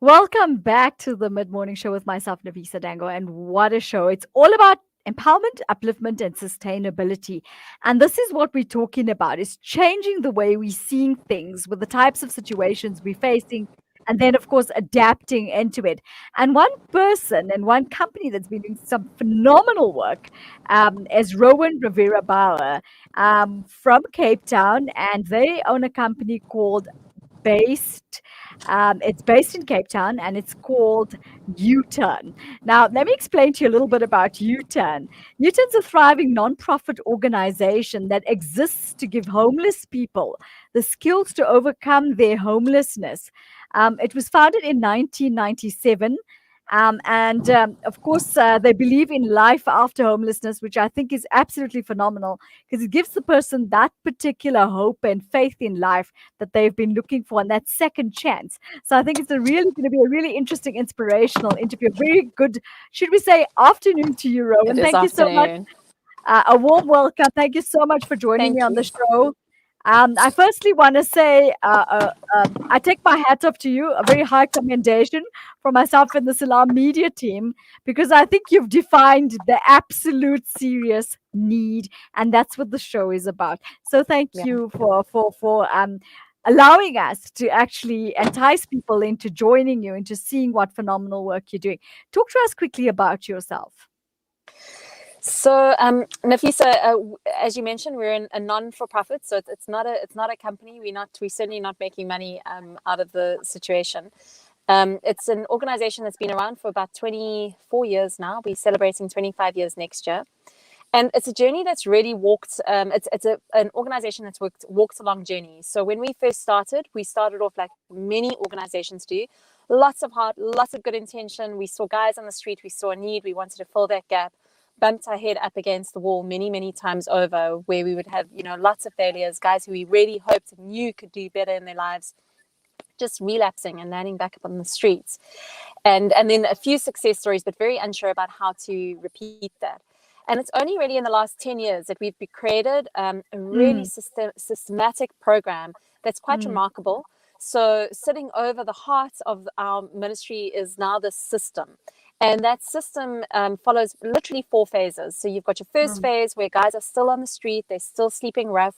Welcome back to the Mid Morning Show with myself, Nafisa Dango. And what a show! It's all about empowerment, upliftment, and sustainability. And this is what we're talking about: is changing the way we're seeing things with the types of situations we're facing, and then, of course, adapting into it. And one person and one company that's been doing some phenomenal work is Rowen Ravera-Bauer from Cape Town, and they own a company called based it's based in Cape Town, and it's called UTurn. Now, let me explain to you a little bit about UTurn. UTurn's a thriving non-profit organization that exists to give homeless people the skills to overcome their homelessness. It was founded in 1997. And of course, they believe in life after homelessness, which I think is absolutely phenomenal because it gives the person that particular hope and faith in life that they've been looking for and that second chance. So I think it's going to be a really interesting, inspirational interview. Very good, should we say, afternoon to you, It Rowan. is Thank you so much. afternoon. A warm welcome. Thank you so much for joining me Thank on the you. show. I firstly want to say I take my hat off to you, a very high commendation for myself and the Salam media team, because I think you've defined the absolute serious need, and that's what the show is about. So thank Yeah. you for allowing us to actually entice people into joining you, into seeing what phenomenal work you're doing. Talk to us quickly about yourself. So, Nafisa, as you mentioned, we're a non-for-profit, so it's not a company. We're certainly not making money out of the situation. It's an organization that's been around for about 24 years now. We're celebrating 25 years next year. And it's a journey that's really walked. An organization that's walked a long journey. So when we first started, we started off like many organizations do, lots of heart, lots of good intention. We saw guys on the street, we saw a need, we wanted to fill that gap. Bumped our head up against the wall many times over, where we would have lots of failures, guys who we really hoped and knew could do better in their lives, just relapsing and landing back up on the streets, and then a few success stories, but very unsure about how to repeat that. And it's only really in the last 10 years that we've created a really systematic program that's quite remarkable. So sitting over the heart of our ministry is now the system. And that system follows literally 4 phases. So you've got your first phase where guys are still on the street, they're still sleeping rough.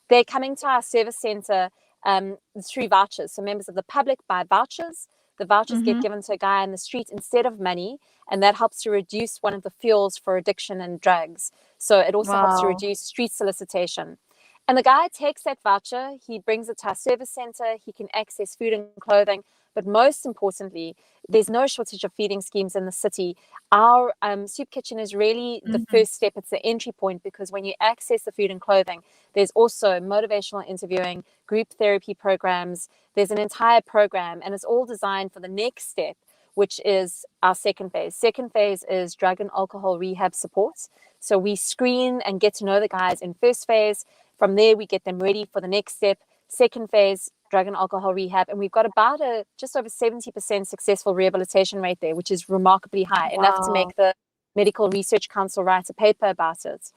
They're coming to our service center through vouchers. So members of the public buy vouchers. The vouchers get given to a guy on the street instead of money, and that helps to reduce one of the fuels for addiction and drugs. So it also helps to Wow. reduce street solicitation. And the guy takes that voucher, he brings it to our service center, he can access food and clothing. But most importantly, there's no shortage of feeding schemes in the city. Our soup kitchen is really the first step. It's the entry point, because when you access the food and clothing, there's also motivational interviewing, group therapy programs. There's an entire program, and it's all designed for the next step, which is our second phase. Second phase is drug and alcohol rehab supports. So we screen and get to know the guys in first phase. From there, we get them ready for the next step. Second phase, drug and alcohol rehab. And we've got about just over 70% successful rehabilitation rate there, which is remarkably high, enough to make the Medical Research Council write a paper about it.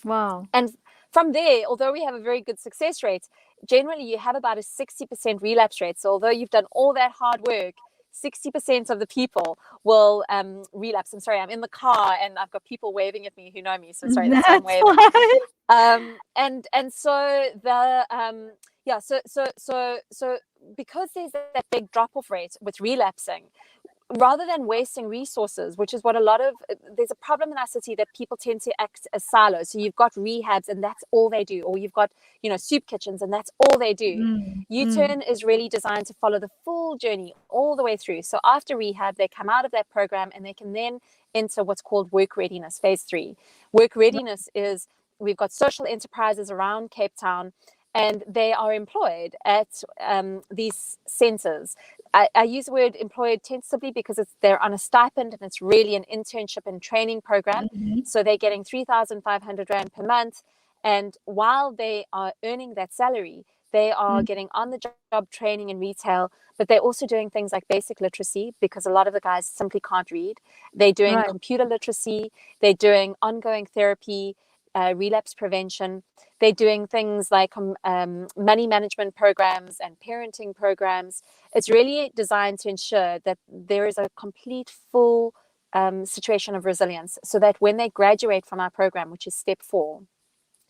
Wow. And from there, although we have a very good success rate, generally you have about a 60% relapse rate. So although you've done all that hard work, 60% of the people will relapse. I'm sorry, I'm in the car and I've got people waving at me who know me. So sorry, that's why I'm That's waving. fine. And so the so because there's that big drop-off rate with relapsing, rather than wasting resources, which is what there's a problem in our city that people tend to act as silos. So you've got rehabs and that's all they do, or you've got, soup kitchens and that's all they do. UTurn is really designed to follow the full journey all the way through. So after rehab, they come out of that program and they can then enter what's called work readiness, phase 3. Work readiness is, we've got social enterprises around Cape Town, and they are employed at these centers. I use the word employed tentatively because they're on a stipend, and it's really an internship and training program. So they're getting 3,500 Rand per month. And while they are earning that salary, they are getting on the job training in retail, but they're also doing things like basic literacy, because a lot of the guys simply can't read. They're doing computer literacy. They're doing ongoing therapy. relapse prevention. They're doing things like money management programs and parenting programs. It's really designed to ensure that there is a complete, full situation of resilience, so that when they graduate from our program, which is step 4,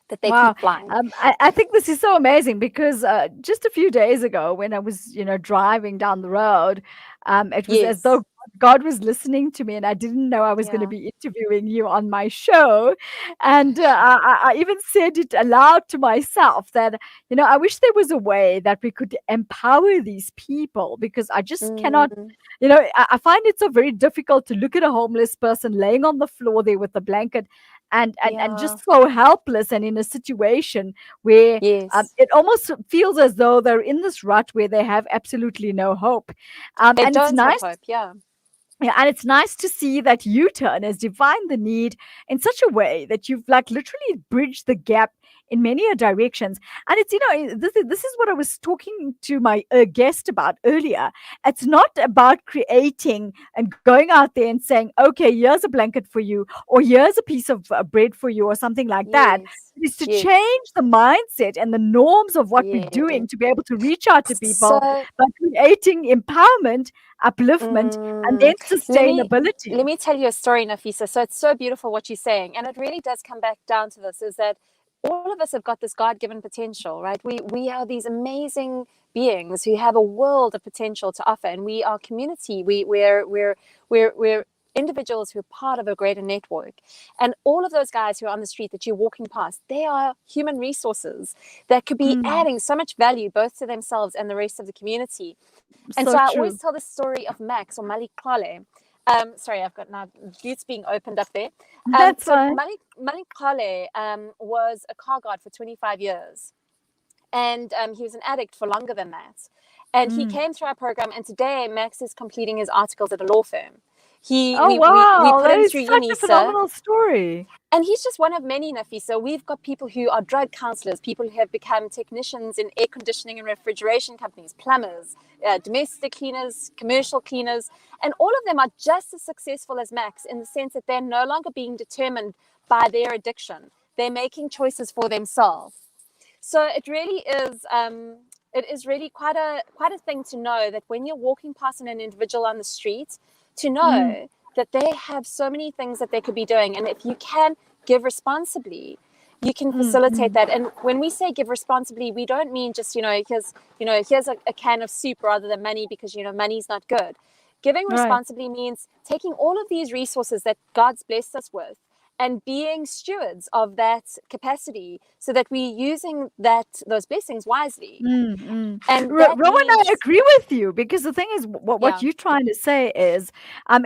that they Wow. keep flying. I think this is so amazing because just a few days ago, when I was, driving down the road, it was as Yes. though God was listening to me, and I didn't know I was going to Yeah. be interviewing you on my show. And I even said it aloud to myself that, I wish there was a way that we could empower these people because I just cannot. Mm, I find it so very difficult to look at a homeless person laying on the floor there with a blanket and yeah. just so helpless and in a situation where Yes. it almost feels as though they're in this rut where they have absolutely no hope. They And it's don't have nice. hope. Yeah. Yeah, and it's nice to see that U-turn has defined the need in such a way that you've like literally bridged the gap in many directions. And it's this is what I was talking to my guest about earlier. It's not about creating and going out there and saying, okay, here's a blanket for you, or here's a piece of bread for you, or something like that. Yes. It is to Yes. change the mindset and the norms of what we're Yes. doing to be able to reach out to people So, by creating empowerment, upliftment, and then let me sustainability. tell you a story, Nafisa. So it's so beautiful what you're saying, and it really does come back down to this: is that all of us have got this God-given potential, right? We are these amazing beings who have a world of potential to offer, and we are community. We're individuals who are part of a greater network, and all of those guys who are on the street that you're walking past, they are human resources that could be Mm, adding so much value both to themselves and the rest of the community. And so so I always true. tell the story of Max or Malik Kale. Sorry, I've got now boots being opened up there. That's So fine. Malik Kale was a car guard for 25 years. And he was an addict for longer than that. And he Mm. came through our program. And today, Max is completing his articles at a law firm. Oh, We wow. put That him is through such a UNISA, phenomenal story. and he's just one of many, Nafisa. We've got people who are drug counselors, people who have become technicians in air conditioning and refrigeration companies, plumbers, domestic cleaners, commercial cleaners, and all of them are just as successful as Max in the sense that they're no longer being determined by their addiction. They're making choices for themselves. So it is really quite a thing to know that when you're walking past an individual on the street, to Mm, know that they have so many things that they could be doing, and if you can give responsibly, you can facilitate mm. that. And when we say give responsibly, we don't mean just here's a can of soup rather than money, because money's not good. Giving Right. responsibly means taking all of these resources that God's blessed us with and being stewards of that capacity, so that we're using those blessings wisely. Mm, mm. And that Rowan, I means, agree with you because the thing is, what yeah, you're trying to say is,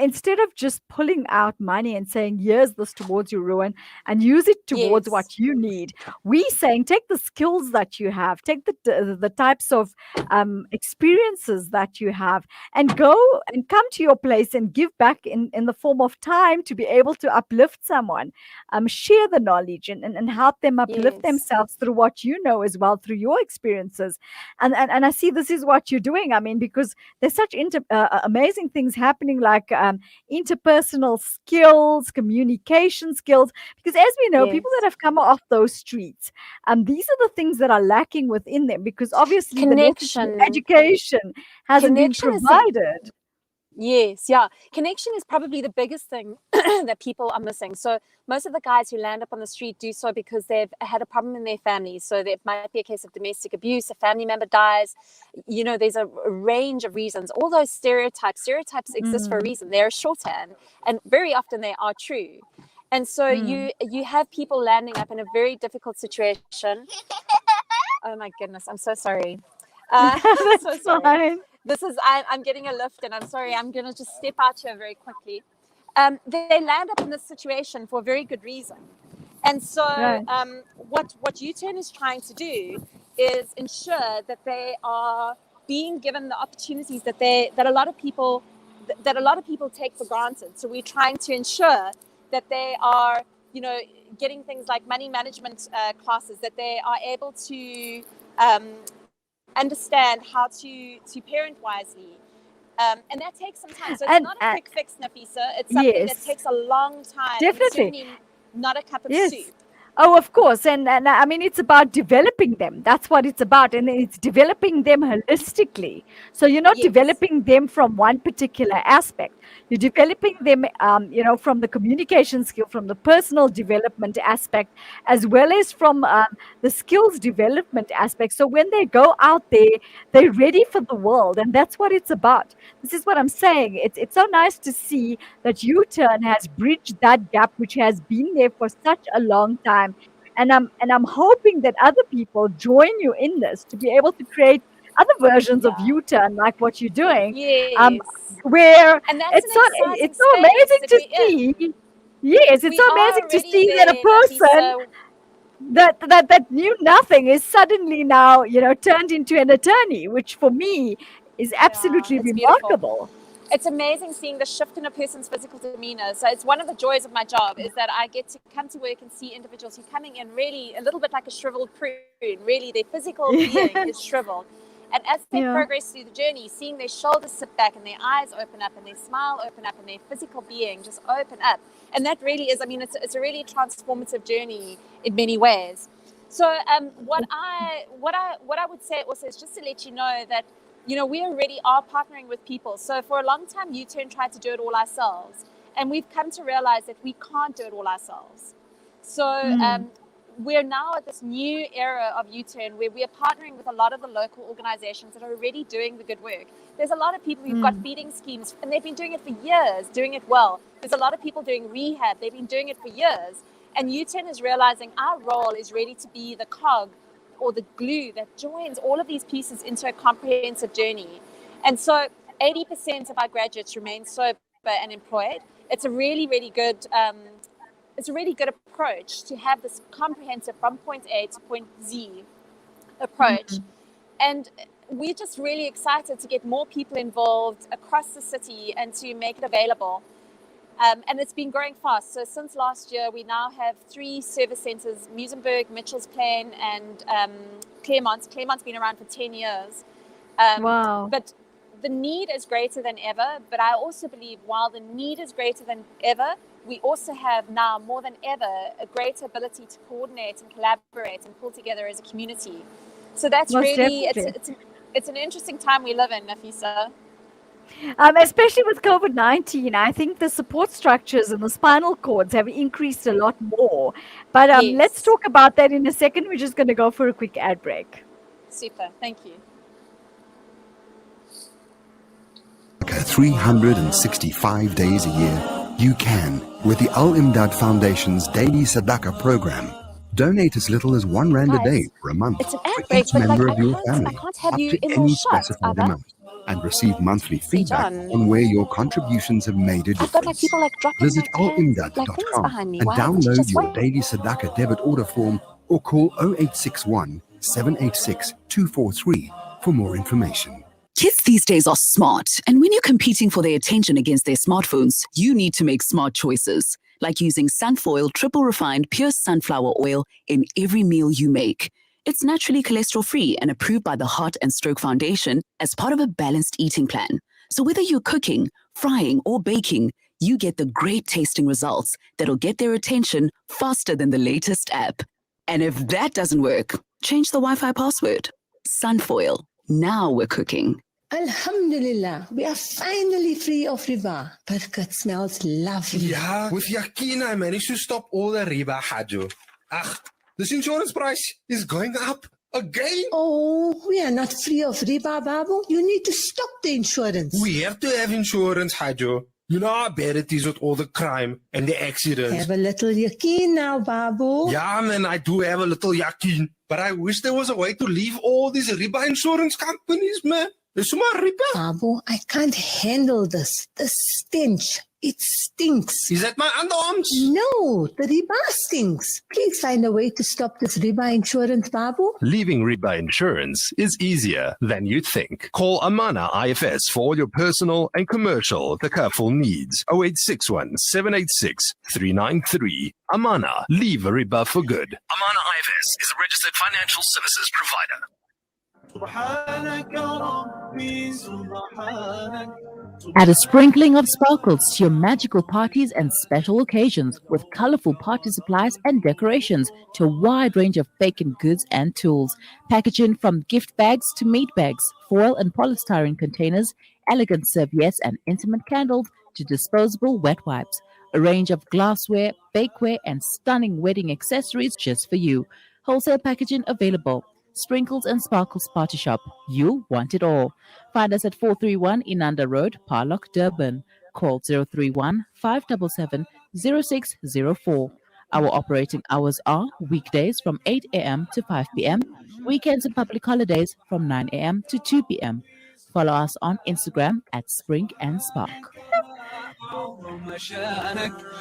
instead of just pulling out money and saying, "Here's this towards you, Rowan," and use it towards yes, what you need, we saying take the skills that you have, take the types of experiences that you have, and go and come to your place and give back in the form of time to be able to uplift someone, share the knowledge and help them uplift yes, themselves through what you know as well through your experiences. And I see this is what you're doing. I mean, because there's such amazing things happening, like interpersonal skills, communication skills. Because as we know, people that yes. have come off those streets, these are the things that are lacking within them because obviously the necessary Connection. education hasn't been Connection is the provided. Yes, yeah. Connection is probably the biggest thing that people are missing. So most of the guys who land up on the street do so because they've had a problem in their families. So it might be a case of domestic abuse, a family member dies. There's a range of reasons. All those stereotypes exist for a Mm. reason. They're a shorthand, and very often they are true. And so Mm. you have people landing up in a very difficult situation. Oh my goodness, I'm so sorry. I'm so That's sorry. fine. I'm getting a lift, and I'm sorry. I'm gonna just step out here very quickly. They land up in this situation for a very good reason, and so Right. what UTurn is trying to do is ensure that they are being given the opportunities that a lot of people take for granted. So we're trying to ensure that they are, getting things like money management classes, that they are able to understand how to parent wisely. And that takes some time. So it's not And a quick fix, Nafisa. It's something that yes, takes a long time, and it's definitely. certainly not a cup of Yes. soup. Oh, of course. And I mean, it's about developing them. That's what it's about. And it's developing them holistically. So you're not Yes. developing them from one particular aspect. You're developing them, from the communication skill, from the personal development aspect, as well as from the skills development aspect. So when they go out there, they're ready for the world. And that's what it's about. This is what I'm saying. It's so nice to see that U-turn has bridged that gap, which has been there for such a long time. And I'm hoping that other people join you in this to be able to create other versions of Yeah. U-turn like what you're doing, um, Yes. where And that's an it's so exciting it's so space amazing that to we're see. in. Yes, it's We so are amazing to already see that a there, person Nafisa. that knew nothing is suddenly now turned into an attorney, which for me is Yeah, absolutely it's beautiful. remarkable. It's amazing seeing the shift in a person's physical demeanor. So it's one of the joys of my job is that I get to come to work and see individuals who are coming in really a little bit like a shriveled prune. Really, their physical being is shriveled. And as they Yeah. progress through the journey, seeing their shoulders sit back and their eyes open up and their smile open up and their physical being just open up. And that really is, I mean, it's a really transformative journey in many ways. So what I would say also is just to let you know that we already are partnering with people. So for a long time, U-turn tried to do it all ourselves, and we've come to realize that we can't do it all ourselves. So Mm. we're now at this new era of U-turn where we are partnering with a lot of the local organizations that are already doing the good work. There's a lot of people who've got Mm. feeding schemes, and they've been doing it for years, doing it well. There's a lot of people doing rehab. They've been doing it for years. And U-turn is realizing our role is really to be the cog or the glue that joins all of these pieces into a comprehensive journey. And so 80% of our graduates remain sober and employed. It's a really, really good approach to have this comprehensive from point A to point Z approach. Mm. And we're just really excited to get more people involved across the city and to make it available. And it's been growing fast. So since last year, we now have 3 service centres, Muizenberg, Mitchell's Plain, and Claremont. Claremont been around for 10 years. Wow. But the need is greater than ever. But I also believe while the need is greater than ever, we also have now more than ever a greater ability to coordinate and collaborate and pull together as a community. So that's Most really, definitely. it's an interesting time we live in, Nafisa. Especially with COVID-19, I think the support structures and the spinal cords have increased a lot more. But let's Yes. talk about that in a second. We're just going to go for a quick ad break. Super. Thank you. 365 days a year, you can with the Al Imdad Foundation's Daily Sadaqah program. Donate as little as R1 a day Guys, for a month it's an for ad break, each but like member of your I family, can't have up you to in those any shots, specified Abba. amount, and receive monthly Hey feedback John, on where your contributions have made a I've got like difference. people like dropping Visit like cans, like things alimdad.com behind me. and Why would you download just your wait? Daily Sadaqah debit order form or call 0861 786 243 for more information. Kids these days are smart, and when you're competing for their attention against their smartphones, you need to make smart choices, like using Sunfoil triple refined pure sunflower oil in every meal you make. It's naturally cholesterol-free and approved by the Heart and Stroke Foundation as part of a balanced eating plan. So whether you're cooking, frying, or baking, you get the great tasting results that'll get their attention faster than the latest app. And if that doesn't work, change the Wi-Fi password. Sunfoil. Now we're cooking. Alhamdulillah, we are finally free of riba. But smells lovely. Yeah, with Yakina, I managed to stop all the riba, Hajo. Ach, this insurance price is going up again. Oh, we are not free of riba, Babu. You need to stop the insurance. We have to have insurance, Hajo. You know how bad it is with all the crime and the accidents. Have a little yakin now, Babu. Yeah, man, I do have a little yakin. But I wish there was a way to leave all these riba insurance companies, man. There's so much riba. Babu, I can't handle this. The stench. It stinks. Is that my underarms? No, the riba stinks. Please find a way to stop this riba insurance, Babu. Leaving riba insurance is easier than you think. Call Amana IFS for all your personal and commercial takaful needs. 0861 786 393. Amana, leave riba for good. Amana IFS is a registered financial services provider. سبحانك ربي سبحانك Add a sprinkling of sparkles to your magical parties and special occasions with colorful party supplies and decorations to a wide range of baking goods and tools. Packaging from gift bags to meat bags, foil and polystyrene containers, elegant serviettes and intimate candles to disposable wet wipes. A range of glassware, bakeware, and stunning wedding accessories just for you. Wholesale packaging available. Sprinkles and Sparkles Party Shop. You'll want it all. Find us at 431 Inanda Road, Parlock, Durban. Call 031 577 0604. Our operating hours are weekdays from 8 a.m. to 5 p.m., weekends and public holidays from 9 a.m. to 2 p.m. Follow us on Instagram at Spring and Spark.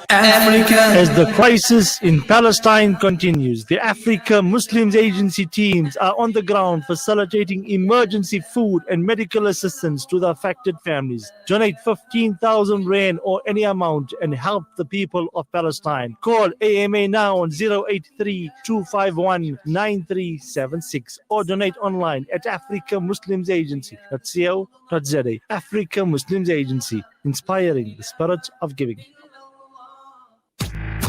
As the crisis in Palestine continues, the Africa Muslims Agency teams are on the ground facilitating emergency food and medical assistance to the affected families. Donate 15,000 rand or any amount and help the people of Palestine. Call AMA now on 083-251-9376 or donate online at africamuslimsagency.co.za. Africa Muslims Agency, inspiring the spirit of giving.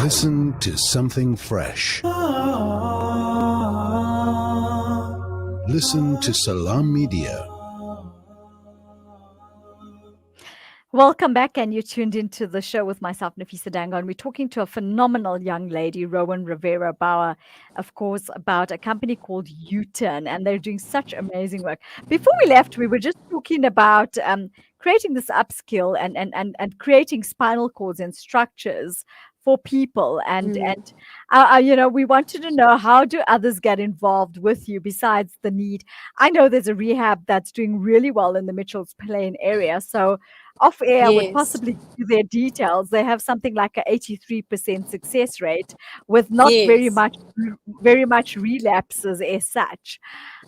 Listen to something fresh. Listen to Salam Media. Welcome back, and you tuned into the show with myself, Nafisa Dango, and we're talking to a phenomenal young lady, Rowen Ravera-Bauer, of course, about a company called UTurn, and they're doing such amazing work. Before we left, we were just talking about creating this upskill and creating spinal cords and structures for people, and we wanted to know, how do others get involved with you besides the need? I know there's a rehab that's doing really well in the Mitchells Plain area, so off air, I would possibly give you their details. They have something like a 83% success rate with not very much relapses as such.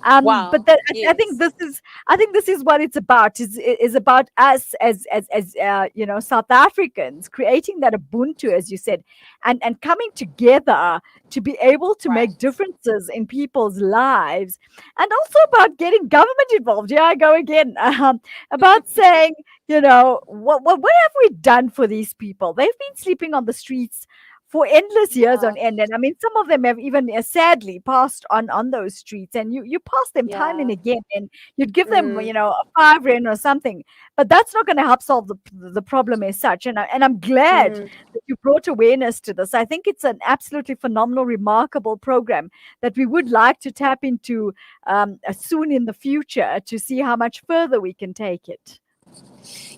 But I think this is what it's about. Is about us as South Africans creating that Ubuntu, as you said, and coming together to be able to make differences in people's lives, and also about getting government involved. Here I go again, about saying, what have we done for these people? They've been sleeping on the streets for endless years on end, and I mean, some of them have even sadly passed on those streets, and you pass them time and again, and you'd give them a 5 rand or something, but that's not going to help solve the problem as such. And I'm glad that you brought awareness to this. I think it's an absolutely phenomenal, remarkable program that we would like to tap into soon in the future to see how much further we can take it.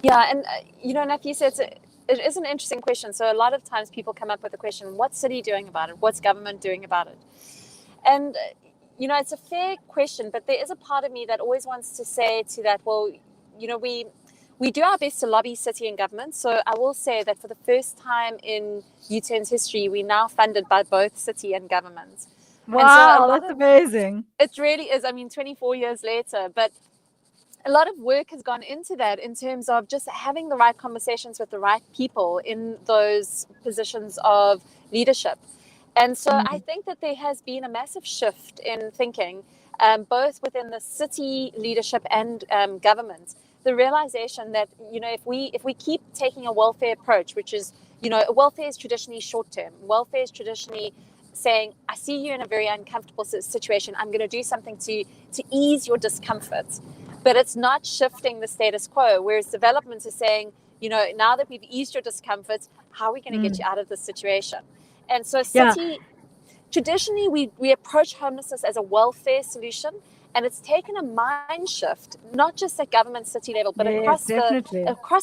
Yeah, and Nafisa, it is an interesting question. So a lot of times people come up with the question, what's city doing about it? What's government doing about it? And, it's a fair question, but there is a part of me that always wants to say to that, well, we do our best to lobby city and government. So I will say that for the first time in UTurn's history, we're now funded by both city and government. Wow, and so that's amazing. It really is. I mean, 24 years later, but a lot of work has gone into that in terms of just having the right conversations with the right people in those positions of leadership. And so I think that there has been a massive shift in thinking, both within the city leadership and government, the realization that, if we keep taking a welfare approach, which is, welfare is traditionally short term. Welfare is traditionally saying, I see you in a very uncomfortable situation. I'm going to do something to ease your discomfort. But it's not shifting the status quo, whereas development is saying, now that we've eased your discomfort, how are we going to get you out of this situation? And so city, traditionally, we approach homelessness as a welfare solution, and it's taken a mind shift, not just at government city level, but across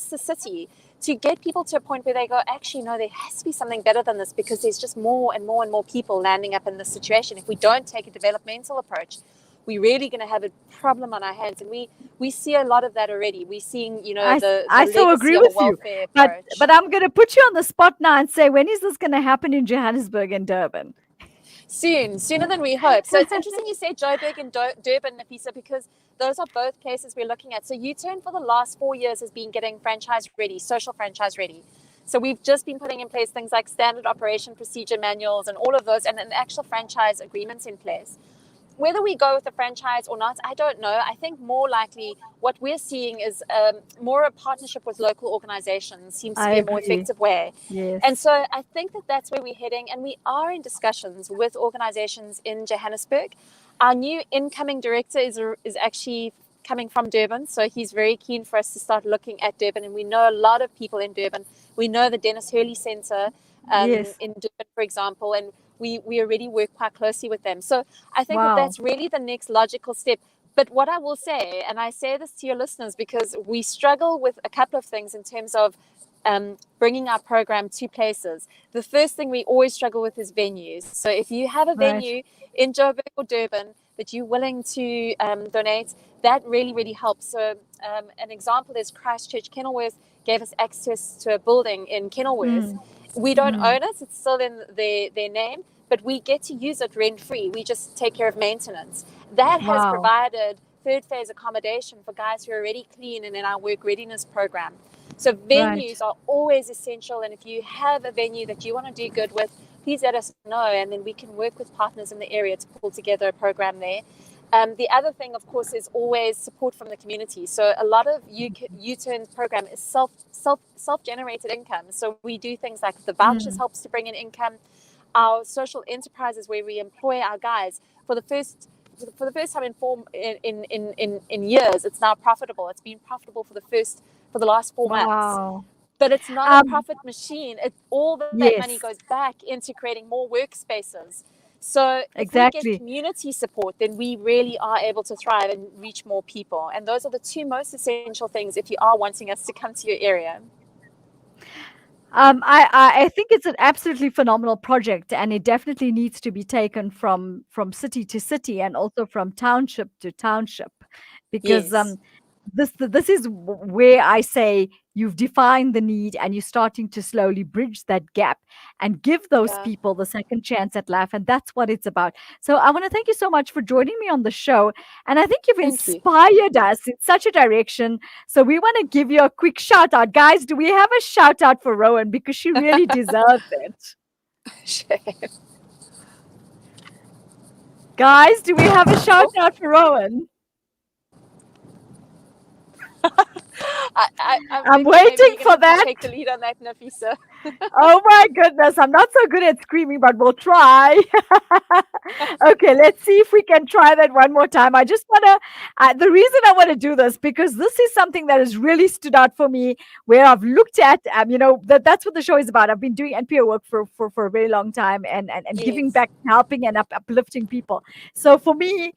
the city, to get people to a point where they go, actually, no, there has to be something better than this, because there's just more and more and more people landing up in this situation. If we don't take a developmental approach, we're really going to have a problem on our hands, and we see a lot of that already. We're seeing, I so agree with you, but I'm going to put you on the spot now and say, when is this going to happen in Johannesburg and Durban? Sooner than we hope. So it's interesting you say Joburg and Durban, Nafisa, because those are both cases we're looking at. So UTurn for the last 4 years has been getting franchise ready, social franchise ready. So we've just been putting in place things like standard operation procedure manuals and all of those, and actual franchise agreements in place. whether we go with a franchise or not, I don't know. I think more likely what we're seeing is more a partnership with local organizations seems to I be a more agree. effective way. Yes. And so I think that that's where we're heading. And we are in discussions with organizations in Johannesburg. Our new incoming director is actually coming from Durban. So he's very keen for us to start looking at Durban. And we know a lot of people in Durban. We know the Dennis Hurley Center Yes. in Durban, for example. And we already work quite closely with them. So I think that Wow. that's really the next logical step. But what I will say, and I say this to your listeners because we struggle with a couple of things in terms of bringing our program to places. The first thing we always struggle with is venues. So if you have a Right. venue in Joburg or Durban that you're willing to donate, that really, really helps. So an example is Christchurch Kenilworth gave us access to a building in Kenilworth. We don't own it. It's still in their name, but we get to use it rent-free. We just take care of maintenance. That has Wow. provided third phase accommodation for guys who are already clean and in our work readiness program. So Right. venues are always essential. And if you have a venue that you want to do good with, please let us know. And then we can work with partners in the area to pull together a program there. The other thing, of course, is always support from the community. So a lot of UTurn's program is self-generated income. So we do things like the vouchers helps to bring in income. Our social enterprises where we employ our guys for the first time in years, it's now profitable. It's been profitable for the last 4 months. Wow. But it's not a profit machine. All that money Yes. goes back into creating more workspaces. So if we Exactly. get community support, then we really are able to thrive and reach more people. And those are the two most essential things if you are wanting us to come to your area. I think it's an absolutely phenomenal project, and it definitely needs to be taken from city to city and also from township to township, because Yes. this is where I say you've defined the need and you're starting to slowly bridge that gap and give those Yeah. people the second chance at life, and that's what it's about. So I want to thank you so much for joining me on the show, and I think you've Thank you. inspired us in such a direction. So we want to give you a quick shout out, guys. Do we have a shout out for Rowen, because she really deserves it? Guys, do we have a shout out for Rowen? I'm maybe waiting you're gonna for have to that. take the lead on that, Nafisa. Oh my goodness, I'm not so good at screaming, but we'll try. Okay, let's see if we can try that one more time. I just want to, the reason I want to do this, because this is something that has really stood out for me, where I've looked at, that's what the show is about. I've been doing NPO work for a very long time, and giving Yes. back, helping and uplifting people. So for me,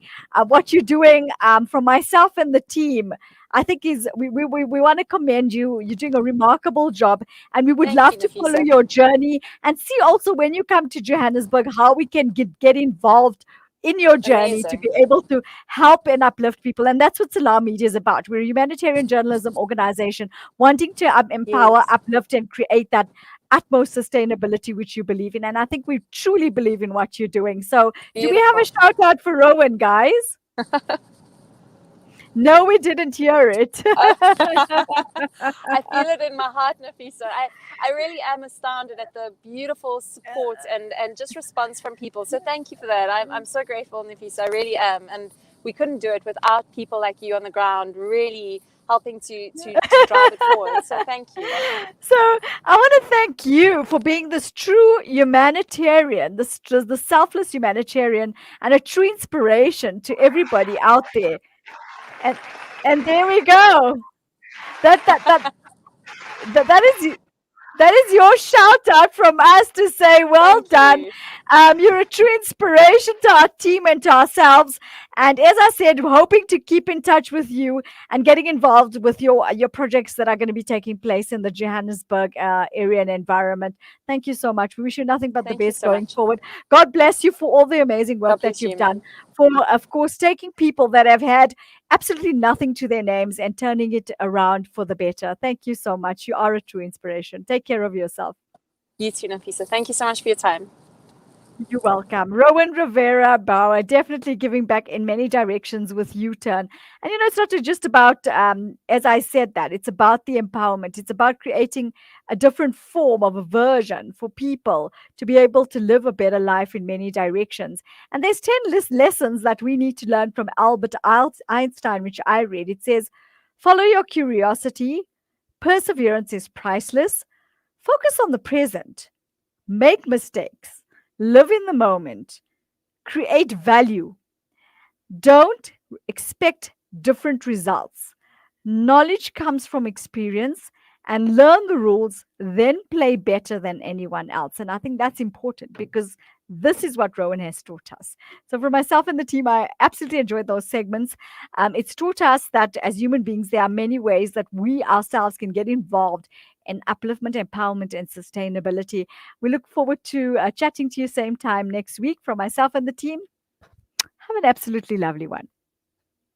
what you're doing, from myself and the team, I think is we want to commend you. You're doing a remarkable job, and we would Thank love you, to follow Nafisa. your journey and see also when you come to Johannesburg how we can get involved in your journey to Amazing. be able to help and uplift people. And that's what Salam Media is about. We're a humanitarian journalism organization wanting to empower, Yes. uplift, and create that utmost sustainability which you believe in. And I think we truly believe in what you're doing. So do we have a Beautiful. shout out for Rowen, guys? No, we didn't hear it. I feel it in my heart, Nafisa. I really am astounded at the beautiful support and just response from people. So thank you for that. I'm so grateful, Nafisa. I really am. And we couldn't do it without people like you on the ground really helping to drive it forward. So thank you. So I want to thank you for being this true humanitarian, the selfless humanitarian, and a true inspiration to everybody out there. And there we go. That is your shout out from us to say, well Thank done. you. You're a true inspiration to our team and to ourselves. And as I said, we're hoping to keep in touch with you and getting involved with your projects that are going to be taking place in the Johannesburg area and environment. Thank you so much. We wish you nothing but the Thank you best so going much. forward. God bless you for all the amazing work God that bless you've you, done. man. For, of course, taking people that have had absolutely nothing to their names and turning it around for the better. Thank you so much. You are a true inspiration. Take care of yourself. You too, Nafisa. Thank you so much for your time. You're welcome. Rowen Ravera-Bauer, definitely giving back in many directions with UTurn. And, it's not just about, as I said, that it's about the empowerment. It's about creating a different form of a version for people to be able to live a better life in many directions. And there's 10 lessons that we need to learn from Albert Einstein, which I read. It says, follow your curiosity. Perseverance is priceless. Focus on the present. Make mistakes, live in the moment, create value. Don't expect different results. Knowledge comes from experience, and learn the rules, then play better than anyone else. And I think that's important because this is what Rowen has taught us. So for myself and the team, I absolutely enjoyed those segments. It's taught us that as human beings, there are many ways that we ourselves can get involved in upliftment, empowerment, and sustainability. We look forward to chatting to you same time next week. From myself and the team, have an absolutely lovely one.